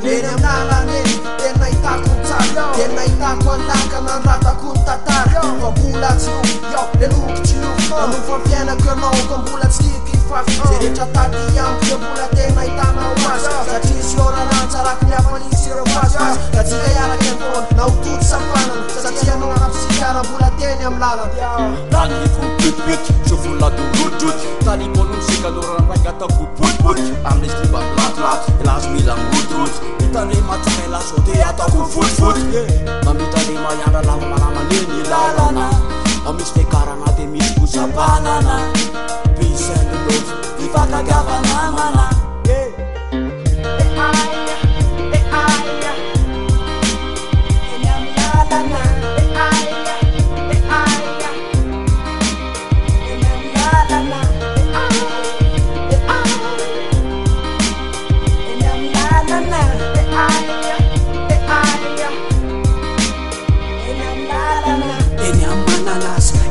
Eny amin'n'alana eny tena hitako ny tsara, tena hitako an-daka nandratako ny tantara. Fa mbola tsy io, leloky tsy io, nanofa ny fiainako ianao ka mbola tsy tiky hifafy. Zay rehetra tady amiko dia mbola tena hitanao azy, satria sy ôranantsarako ny hafanisy ireo fazifaz. Ka tsika iaraka an'foana na ho toto sampanana, satria anao anafisikara mbola teny amin'ny lalana. Tany efa mipetipety so volado rotroty, tany bonomsika lorana raika atako potipoty. Amin'izy ty mba milatilaty elazo mila mirotroty, hitane matsaka elaso dia atako fotifoty. Mamitane mahiandra lava manamany eny lalana, amisy fiakarana dia misy kosabanana. Peace and love ifakagavanamana.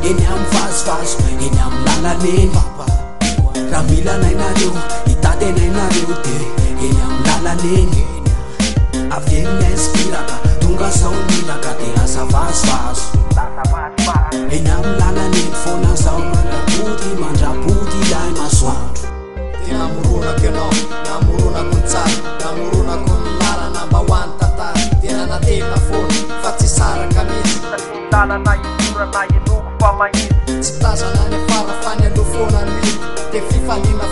Eny am vazovazo, eny am lalana eny. Raha mila nainareo, hitady nainareo dia eny am lalana eny. Avy eny ny inspiraka, tonga zao milaka dia lasa vazovazo. Eny am lalana eny foana zao mandrapody ilay masoandro. Tena moronako ianao, namoronako ny tsara, namoronako ny lalana mba ho any tantara. Tena natena foana fa tsy saraka mihitsy, satria lalana itorana enoko fa mahitsy. Tsy tazana ny afara fa ny aloha foana ny dia fifaliana.